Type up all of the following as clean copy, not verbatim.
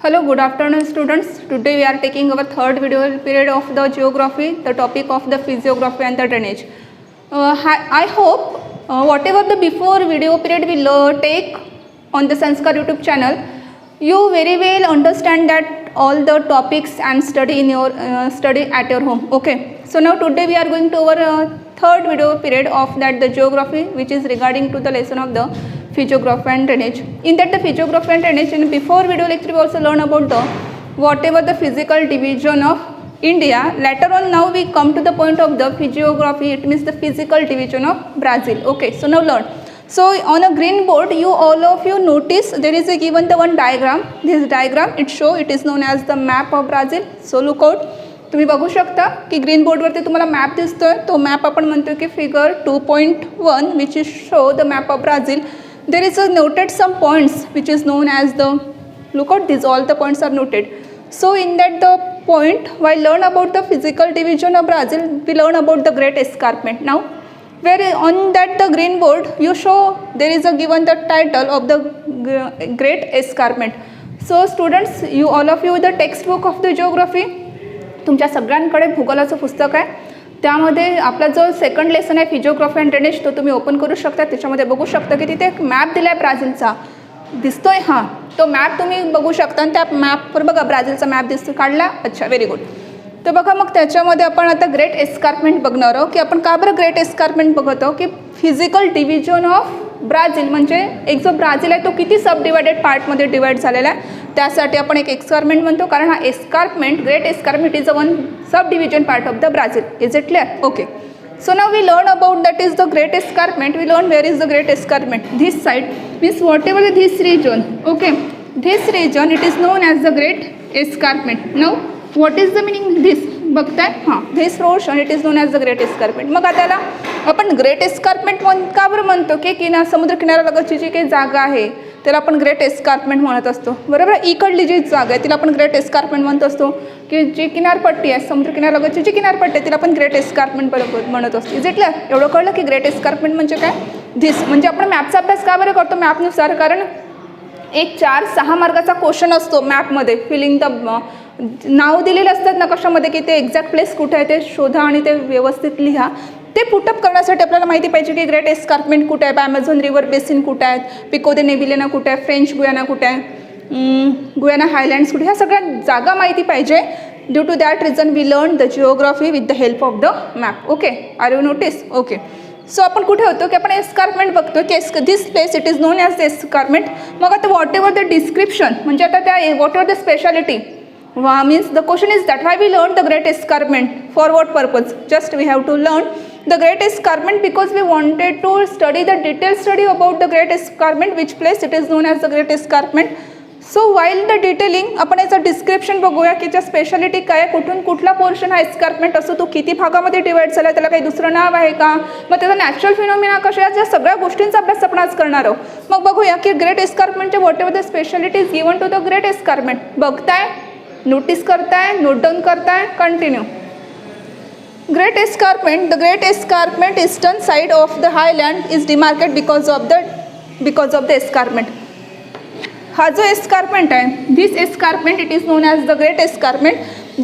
Hello, good afternoon students. Today we are taking our third video period of the geography, the topic of the physiography and the drainage. I hope whatever the before video period we take on the Sanskar YouTube channel, you very well understand that all the topics and study in your study at your home. Okay. So now today we are going to our third video period of that the geography, which is regarding to the lesson of the physiography and drainage. In that the physiography and drainage, in before video lecture we also learn about the whatever the physical division of India. Later on now we come to the point of the physiography, it means the physical division of Brazil. Okay, so now learn. So on a green board, you all of you notice there is a given the one diagram. This diagram it is known as the map of Brazil. So look out. तुम्ही बघू शकता की green बोर्डवरती तुम्हाला map दिसतोय. तो map आपण म्हणतो की figure 2.1 which is show the map of Brazil. There is a noted some points which is known as the, look at these, all the points are noted. So in that the point, while learn about the physical division of Brazil, we learn about the Great Escarpment. Now, where on that the green board, you show there is a given the title of the Great Escarpment. So students, you all of you the textbook of the geography, तुमच्या सगळ्यांकडे भूगोलाचं पुस्तक आहे. त्यामध्ये आपला जो second lesson आहे फिजिओग्राफी and drainage तो तुम्ही ओपन करू शकता. त्याच्यामध्ये बघू शकता की तिथे एक मॅप दिला आहे ब्राझीलचा, दिसतोय. हां, तो मॅप तुम्ही बघू शकता आणि त्या मॅपवर बघा ब्राझीलचा मॅप दिसतो, काढला. अच्छा, व्हेरी गुड. तर बघा मग त्याच्यामध्ये आपण आता ग्रेट एस्कार्पमेंट बघणार आहोत की आपण का बरं ग्रेट एस्कार्पमेंट बघत आहोत की फिजिकल डिव्हिजन ऑफ ब्राझील म्हणजे एक जो ब्राझील आहे तो किती सब डिवायडेड पार्टमध्ये डिवाइड झालेला आहे, त्यासाठी आपण एक एस्कार्पमेंट म्हणतो. कारण हा escarpment, great escarpment is a one sub division part of the Brazil. Is it clear? Okay. So now we learn about that is the Great Escarpment. We learn where is the Great Escarpment. This side means whatever this region. Okay, this region it is known as the Great Escarpment. Now what is the meaning this? बघताय? हां, this portion it is known as the Great Escarpment. मग आता आपण great escarpment का बरं म्हणतो की समुद्र किनाऱ्यालगतची जी काही जागा आहे त्याला आपण ग्रेट एस्कार्पमेंट म्हणत असतो. बरोबर. इकडली जी जागा आहे तिला आपण ग्रेट एस्कार्पमेंट म्हणत असतो. की जी किनारपट्टी आहे समुद्र किनाऱ्यालगतची जी किनारपट्टी आहे तिला आपण ग्रेट एस्कार्पमेंट बरोबर म्हणत असतो. Is it clear? एवढं कळलं की ग्रेट एस्कार्पमेंट म्हणजे काय? धिस म्हणजे आपण मॅपचा अभ्यास का बरं करतो मॅपनुसार? कारण एक 4-6 मार्गाचा क्वेश्चन असतो मॅपमध्ये. फिलिंग द नाव दिलेले असतात नकाशामध्ये की ते एक्झॅक्ट प्लेस कुठे आहे ते शोधा आणि ते व्यवस्थित लिहा. ते पुटअप करण्यासाठी आपल्याला माहिती पाहिजे की ग्रेट एस्कार्पमेंट कुठे आहे, ॲमेझॉन रिव्हर बेसिन कुठे आहेत, पिको दे नेव्हिलेना कुठे आहे, फ्रेंच गुयाना कुठे आहे, गुयाना हायलँड्स कुठे, ह्या सगळ्या जागा माहिती पाहिजे. Due to that reason we learn the geography with the help of the map. Okay, are you notice? Okay. So आपण कुठे होतो की आपण एस्कार्पमेंट बघतो की this place it is known as the escarpment. मग आता वॉट एव्हर द डिस्क्रिप्शन म्हणजे आता त्या whatever the speciality means the question is that why we learned the Great Escarpment, for what purpose? Just we have to learn the Great Escarpment because we wanted to study the detailed study about the Great Escarpment, which place it is known as the Great Escarpment. So while the detailing आपण याचं description बघूया की त्या speciality काय, कुठून कुठला portion हा escarpment असतो, तो किती भागामध्ये डिवाइड झाला, त्याला काही दुसरं नाव आहे का, मग त्याचा नॅचरल फिनॉमिना कशा, या सगळ्या गोष्टींचा अभ्यास आपण आज करणार आहोत. मग बघूया की ग्रेट एस्कार्पमेंटचे whatever the speciality is given to the great escarpment. बघताय, नोटिस करताय, नोट डाउन करताय, continue. Great Escarpment, the Great Escarpment eastern side of the highland is demarcated because of the escarpment. हा जो escarpment आहे, this escarpment it is known as the Great Escarpment.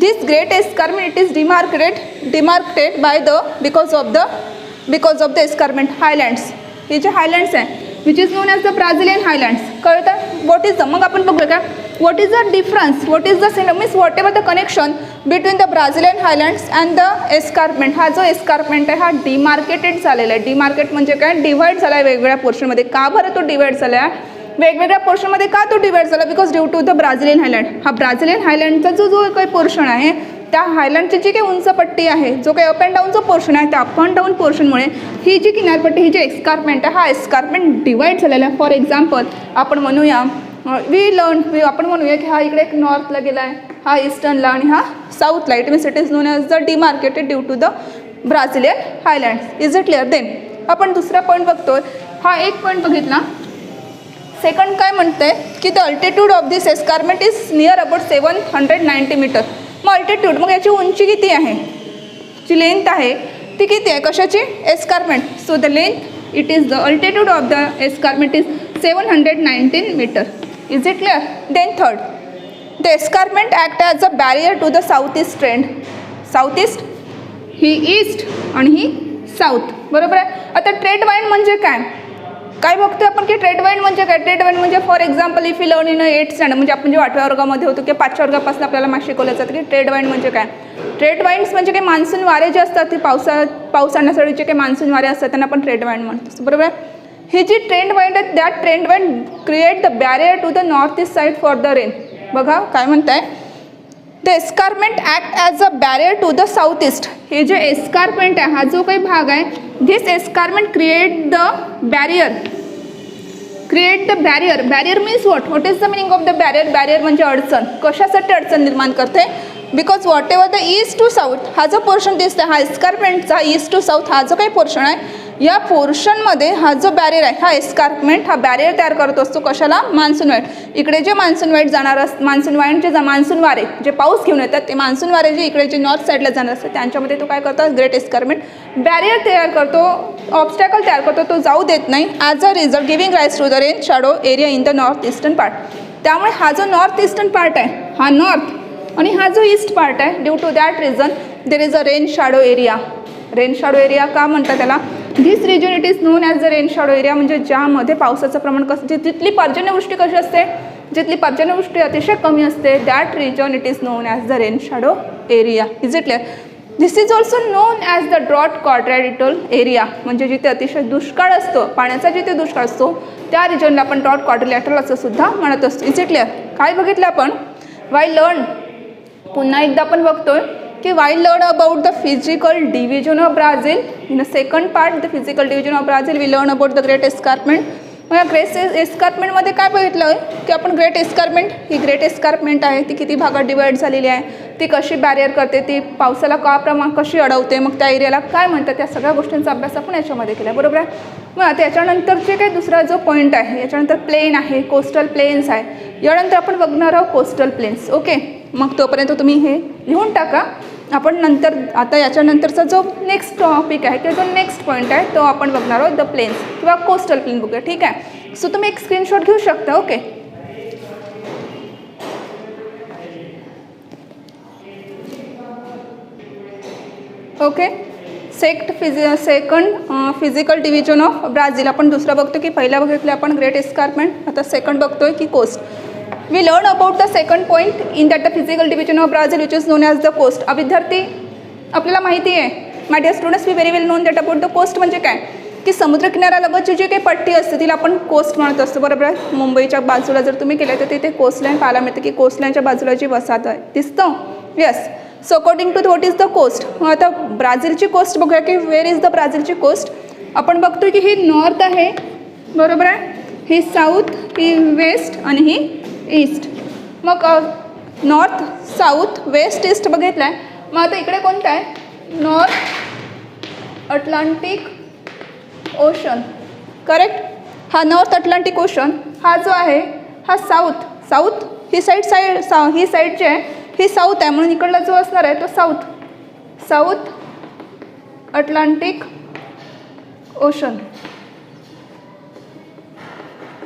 This Great Escarpment it is demarcated by the because of the escarpment highlands. हे जे हायलँड्स आहे which is known as the Brazilian highlands. कळतं? What is the, मग आपण बघूया का what is the difference, what is the means whatever the connection between the Brazilian highlands and the escarpment. हा जो एस्कार्पमेंट आहे हा डिमार्केटेड झालेला आहे. डिमार्केट म्हणजे काय? डिवाइड झाला आहे वेगवेगळ्या पोर्शनमध्ये. का बरं तो डिवाइड झाला आहे वेगवेगळ्या पोर्शनमध्ये? का तो डिवाइड झाला? Because due to the Brazilian highland. हा ब्राझिलियन हायलँडचा जो काही पोर्शन आहे त्या हायलँडची जी काही उंच पट्टी आहे, जो काही अप अँड डाऊनचा पोर्शन आहे, त्या अप अँड डाऊन पोर्शनमुळे ही जी किनारपट्टी, ही जी एस्कार्पमेंट आहे, हा एस्कार्पमेंट डिवाइड झालेला आहे. फॉर एक्झाम्पल आपण म्हणूया आपण म्हणूया की हा इकडे एक नॉर्थला गेला आहे, हा ईस्टर्नला आणि हा साऊथला. It means it is known as the demarcated due to the Brazilian highlands. Is it clear? Then आपण दुसरा पॉईंट बघतोय. हा एक पॉईंट बघितला. सेकंड काय म्हणते की the altitude of this escarpment is near about 790 metre. मग अल्टिट्यूड, मग याची उंची किती आहे, जी लेंथ आहे ती किती आहे कशाची? Escarpment. So the length it is the altitude of the escarpment is 719 metre. Is it clear? Then third the escarpment act as a barrier to the south east trend. South east ही east आणि ही south, बरोबर आहे. आता trade wind म्हणजे काय, काय बघतोय आपण की ट्रेड वाईंड म्हणजे काय. ट्रेड वाईंड म्हणजे for example if you learn in 8th standard, म्हणजे आपण जेव्हा 8व्या वर्गामध्ये होतो किंवा 5व्या वर्गापासून आपल्याला माहिती शिकवलं जातं की ट्रेड वाईंड म्हणजे काय. ट्रेड वाईंड्स म्हणजे काही मान्सून वारे जे असतात ते पाऊस आणण्यासाठी जे काही मान्सून वारे असतात त्यांना आपण ट्रेड वाईंड म्हणतो, बरोबर आहे. ही जी ट्रेंड वाईंड आहे that trend wind create the barrier to the north east side for the rain. बघा काय म्हणताय, the escarpment act as a barrier to the south east. हे जे एस्कारमेंट आहे हा जो काही भाग आहे, this escarpment create the barrier. Create the barrier. Barrier means what is the meaning of the barrier. Barrier म्हणजे अडचण. कशासाठी अडचण निर्माण करते, because what ever the east to south हा जो पोर्शन दिसतो, हा एस्कारमेंटचा ईस्ट टू साऊथ हा जो काही पोर्शन आहे, या पोर्शनमध्ये हा जो बॅरियर आहे, हा एस्कारमेंट हा बॅरियर तयार करत असतो. कशाला, मान्सून वाईट. इकडे जे मान्सून वाईट जाणार मान्सून वाईट जे मान्सून वारे जे पाऊस घेऊन येतात, ते मान्सून वारे जे इकडे जे नॉर्थ साईडला जाणार असतात त्यांच्यामध्ये तो काय करतात, ग्रेट एस्कारमेंट बॅरियर तयार करतो, ऑब्स्टॅकल तयार करतो, तो जाऊ देत नाही. As a result giving rise to the rain shadow area in the north eastern part. त्यामुळे हा जो नॉर्थ ईस्टर्न पार्ट आहे, हा नॉर्थ आणि हा जो ईस्ट पार्ट आहे, due to that reason there is a rain shadow area. Rain shadow area का म्हणतात त्याला, this region it is known as the rain shadow area. म्हणजे ज्यामध्ये पावसाचं प्रमाण कसं, जिथली पर्जन्यवृष्टी कशी असते, जिथली पर्जन्यवृष्टी अतिशय कमी असते, that reason it is known as the rain shadow area. Is it clear. This is also known as the drought quadratical area. म्हणजे जिथे अतिशय दुष्काळ असतो, पाण्याचा जिथे दुष्काळ असतो त्या रिजनला आपण ड्रॉट क्वाड्रिलॅटरल असं सुद्धा म्हणत असतो. Is it clear. काय बघितलं आपण, वाय लर्न, पुन्हा एकदा आपण बघतोय की why learn about the physical division of Brazil. In a second part the physical division of Brazil we learn about the great escarpment. मग या ग्रेट एस्कारमेंटमध्ये काय बघितलं की आपण ग्रेट एस्कारमेंट, ही ग्रेट एस्कारमेंट आहे ती किती भागात डिवाईड झालेली आहे, ती कशी बॅरियर करते, ती पावसाला कशी अडवते, मग त्या एरियाला काय म्हणतात, त्या सगळ्या गोष्टींचा अभ्यास आपण याच्यामध्ये केला, बरोबर आहे. मग आता याच्यानंतरचे काही दुसरा जो पॉईंट आहे, याच्यानंतर प्लेन आहे, कोस्टल प्लेन्स आहे. यानंतर आपण बघणार आहोत कोस्टल प्लेन्स. ओके, मग तोपर्यंत तुम्ही हे लिहून टाका. आपण नंतर आता याच्यानंतरचा जो नेक्स्ट टॉपिक आहे किंवा जो नेक्स्ट पॉईंट आहे तो आपण बघणार आहोत द प्लेन्स किंवा कोस्टल प्लेन बघूया, ठीक आहे. सो तुम्ही एक स्क्रीनशॉट घेऊ शकता. Okay, okay. Second physical division of Brazil आपण दुसरा बघतो की पहिला बघितलं आपण ग्रेट एस्कारमेंट, आता सेकंड बघतोय की coast. We learn about the second point in that the physical division of Brazil which is known as the coast. विद्यार्थी आपल्याला माहिती आहे, my dear students, we very well known that about the coast म्हणजे काय की समुद्रकिनाऱ्यालगतची जी काही पट्टी असते तिला आपण कोस्ट म्हणत असतो, बरोबर आहे. मुंबईच्या बाजूला जर तुम्ही केलं तर तिथे कोस्टलाईन पाहायला मिळते की कोस्टलाईनच्या बाजूला जी वसाहत आहे दिसतं. Yes. So according to what is the coast. आता ब्राझीलची कोस्ट बघूया की वेअर इज द ब्राझीलची कोस्ट. आपण बघतो की ही नॉर्थ आहे, बरोबर आहे, ही साऊथ, ही वेस्ट आणि ही ईस्ट. मग नॉर्थ, साऊथ, वेस्ट, ईस्ट बघितलं आहे. मग आता इकडे कोणतं आहे, नॉर्थ अटलांटिक ओशन, करेक्ट. हा नॉर्थ अटलांटिक ओशन हा जो आहे हा साऊथ ही साईड ही साईड जी आहे ही साऊथ आहे, म्हणून इकडला जो असणार आहे तो south Atlantic ocean.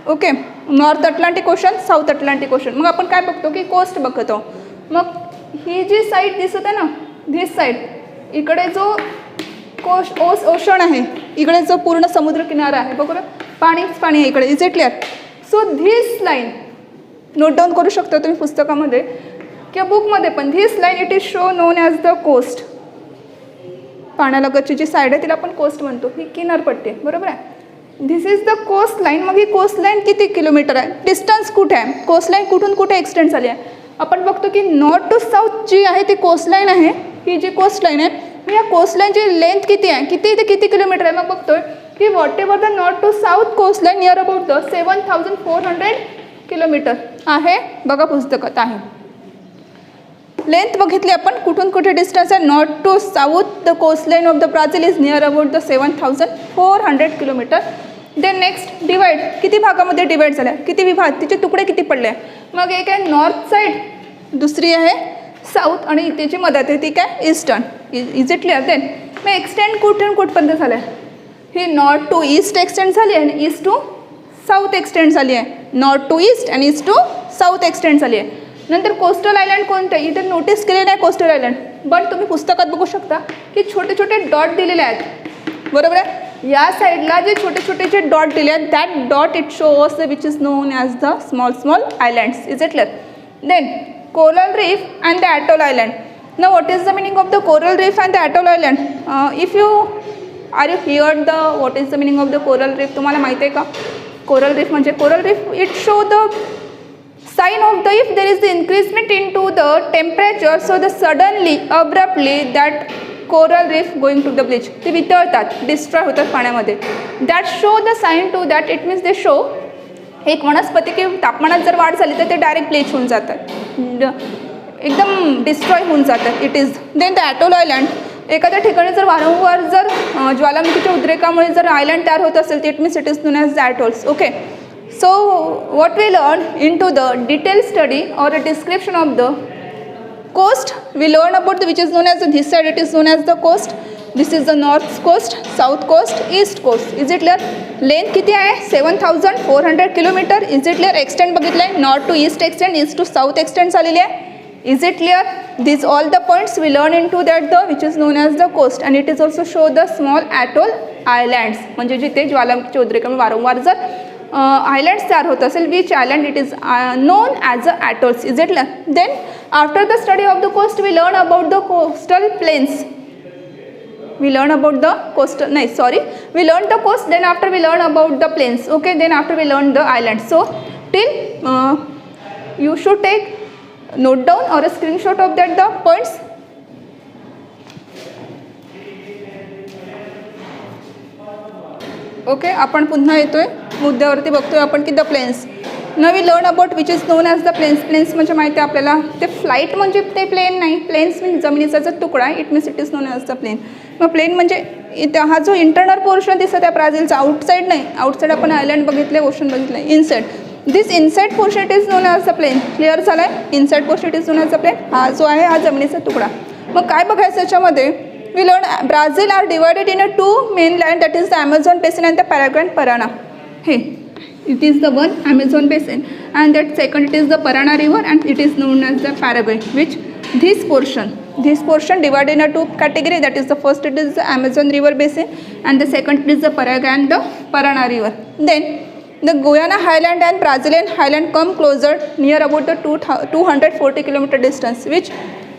Okay, north Atlantic ocean, south Atlantic ocean. मग आपण काय बघतो की कोस्ट बघतो. मग ही जी साईड दिसत आहे ना, धिस साईड, इकडे जो ओशन आहे, इकडे जो पूर्ण समुद्र किनारा आहे, बघा पाणीच पाणी आहे इकडे. Is it clear. So this line note down करू शकता तुम्ही पुस्तकामध्ये किंवा बुकमध्ये पण. This line it is show known as the coast. पाण्यालगतची जी साईड आहे तिला आपण कोस्ट म्हणतो, ही किनारपट्टी आहे, बरोबर आहे. This is the coast line. मग ही कोस्ट लाईन किती किलोमीटर आहे, डिस्टन्स कुठे आहे, कोस्ट लाईन कुठून कुठे एक्सटेंड झाली आहे. आपण बघतो की नॉर्थ टू साऊथ जी आहे ती कोस्ट लाईन आहे, ही जी कोस्ट लाईन आहे, या कोस्ट लाईनची लेंथ किती आहे, किती ते किती किलोमीटर आहे. मग बघतोय की whatever the north to south coast line near about the 7400 kilometre आहे. बघा पुस्तकात आहे. लेंथ बघितली आपण कुठून कुठे डिस्टन्स आहे. North to south the coast line of the Brazil is near about the 7400 kilometre. Then next divide, किती भागामध्ये डिवाइड झाल्या, किती विभाग, तिचे तुकडे किती पडले. मग एक आहे नॉर्थ साईड, दुसरी आहे साऊथ आणि त्याची मदत आहे ती काय eastern. Is it clear. Then मग एक्सटेंड कुठून कुठपर्यंत झालं आहे, ही नॉर्थ टू ईस्ट एक्सटेंड झाली आहे आणि ईस्ट टू साऊथ एक्सटेंड झाली आहे. नॉर्थ टू ईस्ट आणि ईस्ट टू साऊथ एक्सटेंड झाली आहे. नंतर कोस्टल आयलँड कोणते, इथे नोटीस केले नाही कोस्टल आयलँड, बट तुम्ही पुस्तकात बघू शकता की छोटे छोटे डॉट दिलेले आहेत, बरोबर आहे. या साईडला जे छोटे छोटे जे डॉट दिले आहेत, that dot it shows which is known as the small small islands. Is it clear? Then coral reef and the atoll island. Now what is the meaning of the coral reef and the atoll island? If you heard the what is the meaning of the coral reef? तुम्हाला माहिती आहे का coral reef म्हणजे coral reef it show the sign of the if there is the increasement into the temperature, so the suddenly abruptly that coral reef going to the bleach, ते वितळतात, destroy होतात पाण्यामध्ये. that show the sign to that, it means they show एक वनस्पती की तापमानात जर वाढ झाली तर ते डायरेक्ट ब्लीच होऊन जातात, एकदम डिस्ट्रॉय होऊन जातात. It is then the atoll island. एखाद्या ठिकाणी जर वारंवार जर ज्वालामुखीच्या उद्रेकामुळे जर आयलँड तयार होत असेल, it means it is known as the atolls. Okay, so what we learn in to the detail study or a description of the coast, we learn about the which is known as the this side, it is known as the coast. This is the north coast, south coast, east coast. Is it clear? Length किती आहे? 7400 kilometre. Is it clear? Extend बघितलं आहे, north to east extend, east to south extend झालेली आहे. Is it clear? These all the points we learn into that the which is known as the coast, and it is also show the small atoll islands, म्हणजे जिथे ज्वालामुखीच्या उद्रेकामुळे वारंवार जर islands तयार होत असेल, which island it is known as the atolls. Is it clear? Then after the study of the coast we learn about the coastal plains. We learn about the coastal, no sorry, we learn the coast, then after we learn about the plains. Okay, then after we learn the islands. So till you should take note down or a screenshot of that the points. Okay, आपण पुन्हा येतोय मुद्द्यावरती, बघतोय आपण की the plains. नाव we learn about which is known as the plains. Plains म्हणजे माहिती आहे आपल्याला, ते फ्लाईट म्हणजे ते प्लेन नाही, प्लेन्स मीन्स जमिनीचा जो तुकडा आहे, it means it is known as the plain. मग प्लेन म्हणजे हा जो इंटरनल पोर्शन दिसत आहे ब्राझीलचा, आउटसाईड नाही, आउटसाईड आपण आयलँड बघितले, ओशन बघितलं, inside. This inside portion it is known as the plain. Clear झालं आहे? Inside portion it is known as the plain. हा जो आहे हा जमिनीचा तुकडा. मग काय बघायचं याच्यामध्ये? We learn Brazil are divided in a two main land, that is the Amazon basin and the Paraguay and Parana. हे it is the one Amazon basin and that second it is the Parana river and it is known as the Paraguay. Which this portion divided in a two category, that is the first it is the Amazon river basin and the second it is the Paraguay and the Parana river. Then the Guyana highland and Brazilian highland come closer near about the 240 kilometer distance, which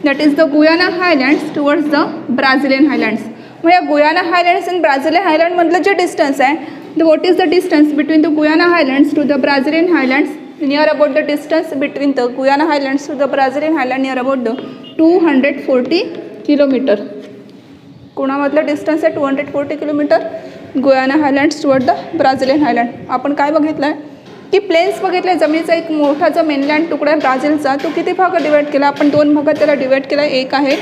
that is the Guyana highlands towards the Brazilian highlands. मग या Guyana highlands and Brazilian highland मधलं जे distance आहे, what is the distance between the Guyana highlands to the Brazilian highlands? Near about the distance between the Guyana highlands to the Brazilian highland near about the 240 kilometer. कोणामधलं distance आहे 240 kilometre? Guyana highlands toward the Brazilian highland. आपण काय बघितलं आहे की planes बघितलं आहे, जमिनीचा एक मोठा जो मेनलँड तुकडा आहे ब्राझीलचा, तो किती भागात डिवाईड केला? आपण दोन भागात त्याला डिवाईड केला. एक आहे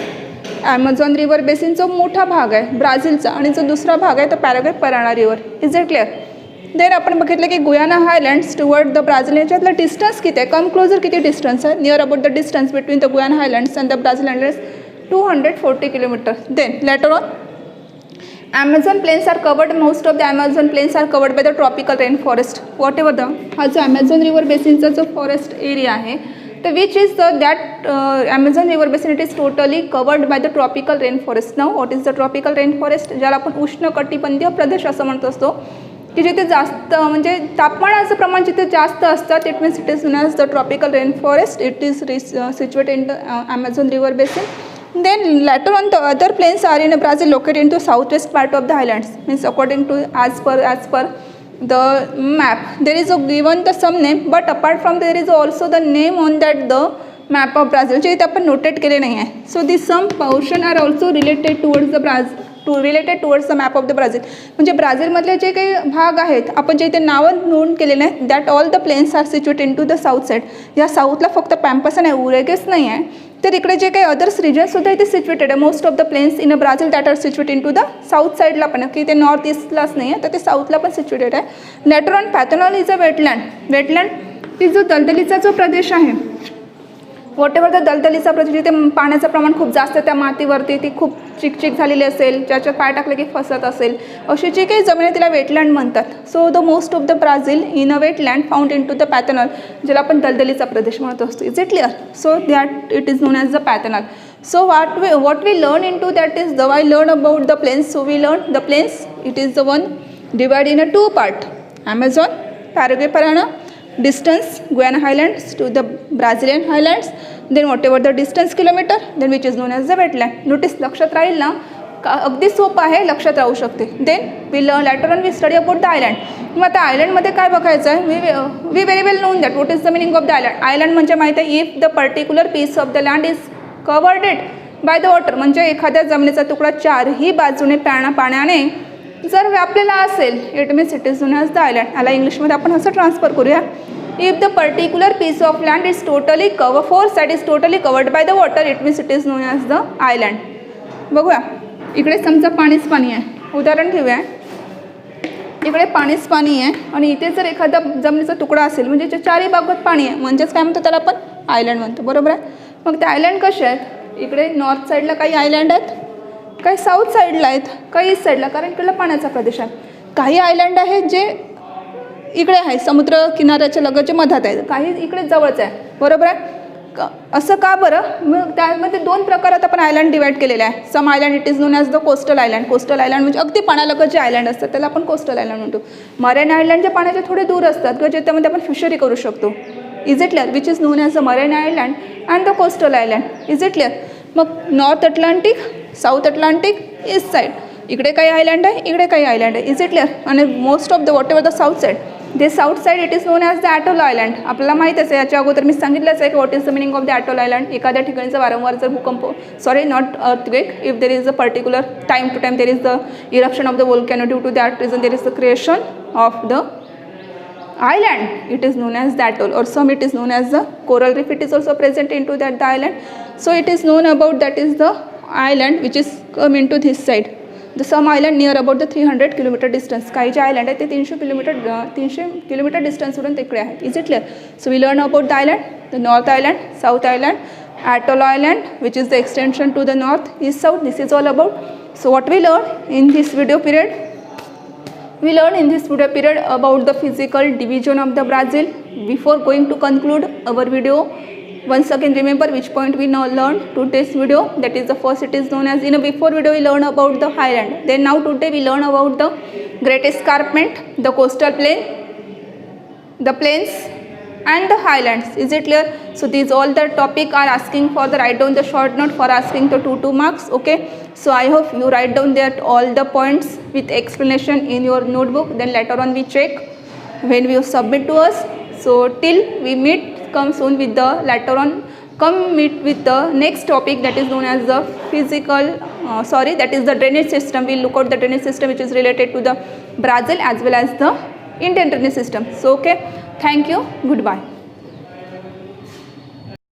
ॲमेझॉन रिव्हर बेसिन, जो मोठा भाग आहे ब्राझीलचा, आणि जो दुसरा भाग आहे तो Paraguay Parana river. Is it clear? Then आपण बघितलं की Guyana highlands toward the Brazil, याच्यातलं डिस्टन्स किती आहे? कम क्लोजर किती डिस्टन्स आहे? Near about the distance between the Guyana highlands and the Brazil highlands 240 kilometre. Then later on Amazon plains are covered, most of the Amazon plains are covered by the tropical rain forest. Whatever the हा जो Amazon river basin चा जो forest area आहे, तर which is that Amazon river basin it is totally covered by the tropical rain forest. Now what is the tropical rain forest? ज्याला आपण उष्णकटिबंधीय प्रदेश असं म्हणत असतो, की जिथे जास्त म्हणजे तापमानाचं प्रमाण जिथे जास्त असतात, it means it is known as the tropical rain forest. It is situated in the Amazon river basin. Then later on the other plains are in Brazil located into southwest part of the highlands. Means according to as per the map there is a given the some name, but apart from there is also the name on that the map of Brazil जे इथे आपण notate केले नाही आहे. So these some portion are also related towards the Brazil, related towards the map of the Brazil. म्हणजे ब्राझीलमधले जे काही भाग आहेत आपण जे इथे नावं नोंद केलेले आहेत, that all the plains are situated in to the south side. या साऊथला फक्त पॅम्पस आणि उरेगेस नाही आहे, तर इकडे जे काही अदर्स रिजन्ससुद्धा इथे सिच्युएटेड आहे. Most of the plains in Brazil that are situated in to the south साईडला पण, की ते नॉर्थ ईस्टलाच नाही आहे, तर ते साऊथला पण सिच्युएटेड आहे. Later on Pantanal is a wetland. Wetland ती जो दलदलीचा जो प्रदेश आहे, वॉट एव्हर द दलदलीचा प्रदेश, जिथे पाण्याचं प्रमाण खूप जास्त आहे, त्या मातीवरती ती खूप चिकचिक झालेली असेल, ज्याच्यात पाय टाकले की फसत असेल, अशी जी काही जमीन आहे तिला वेटलँड म्हणतात. So the most of the Brazil in a wetland found in to the Pantanal, ज्याला आपण दलदलीचा प्रदेश म्हणत असतो. Is it clear? So that it is known as the Pantanal. So what we learn into that is the I learn about the plains. So we learn the plains. It is the one divided in a two part. Amazon, Paraguay Parana, distance Guiana Highlands to the Brazilian Highlands. Then whatever the distance kilometer, then which is known as the wetland. Notice लक्षात राहील ना, अगदी सोपं आहे, लक्षात राहू शकते. Then we learn later on we study about the island. मग आता आयलँडमध्ये काय बघायचं आहे? We very well known that what is the meaning of the island. Island म्हणजे माहिती आहे, if the particular piece of the land is covered it by the water, म्हणजे एखाद्या जमिनीचा तुकडा चारही बाजूने पाण्याने जर व्यापलेला असेल, it means it is known as the island. याला इंग्लिशमध्ये आपण असं ट्रान्सफर करूया. If the particular piece of land is totally four side is totally covered by the water, it means it is known as the island. बघूया, इकडे समजा पाणीच पाणी आहे, उदाहरण ठेवूया. इकडे पाणीच पाणी आहे आणि इथे जर एखादा जमिनीचा तुकडा असेल, म्हणजे जे चारही बाजूत पाणी आहे, म्हणजेच काय म्हणतो त्याला आपण आयलँड म्हणतो. बरोबर आहे? मग ते आयलँड कसे आहेत? इकडे नॉर्थ साईडला काही आयलँड आहेत, काही साऊथ साईडला आहेत, काही ईस्ट साईडला, कारण इकडला पाण्याचा प्रदेश आहे. काही आयलँड आहेत जे इकडे आहे, समुद्र किनाऱ्याच्या लगतच्या मधात आहे, काही इकडे जवळच आहे. बरोबर आहे? असं का बरं? मग त्यामध्ये दोन प्रकारात आपण आयलँड डिवाईड केलेले आहे. Some island it is known as the coastal island. Coastal island म्हणजे अगदी पाण्यालगत जे आयलँड असतात त्याला आपण कोस्टल आयलँड म्हणतो. मराइन आयलँड जे पाण्याचे थोडे दूर असतात किंवा ज्याच्यामध्ये आपण फिशरी करू शकतो. Is it clear? Which is known as the marine island and the coastal island. Is it clear? मग north Atlantic, south Atlantic, east side, इकडे काही आयलँड आहे, इकडे काही आयलँड आहे. Is it clear? आणि most of the whatever the south side, the south side it is known as the atoll island. आपल्याला माहीतच आहे, याच्या अगोदर मी सांगितलंच आहे की what is the meaning of the atoll island. एखाद्या ठिकाणचा वारंवार जर भूकंप, sorry not earthquake, if there is a particular time to time there is the eruption of the volcano, due to that reason there is the creation of the island, it is known as the atoll, or some it is known as the coral reef. It is also present into that the island. So it is known about that is the island which is come into this side. The some island near about the 300 kilometer distance. काही जे island आहे ते 300 kilometre डिस्टन्सवरून तिकडे आहे. Is it clear? So we learn about the island, the North Island, South Island, Atoll Island, which is the extension to the north, east, south. This is all about. So what we learn in this video period? We learned in this video period about the physical division of the Brazil. Before going to conclude our video, once again remember which point we now learned today's video. That is the first, it is known as, in a before video we learned about the highland. Then now today we learn about the Great Escarpment, the coastal plain, the plains and the highlands. Is it clear? So these all the topic are asking for the write down the short note for asking the 2 marks. Okay, so I hope you write down that all the points with explanation in your notebook. Then later on we check when we submit to us. So till we meet, come soon with the later on, come meet with the next topic that is known as the physical that is the drainage system. We'll look at the drainage system which is related to the Brazil as well as the Indian drainage system. So okay, thank you, goodbye.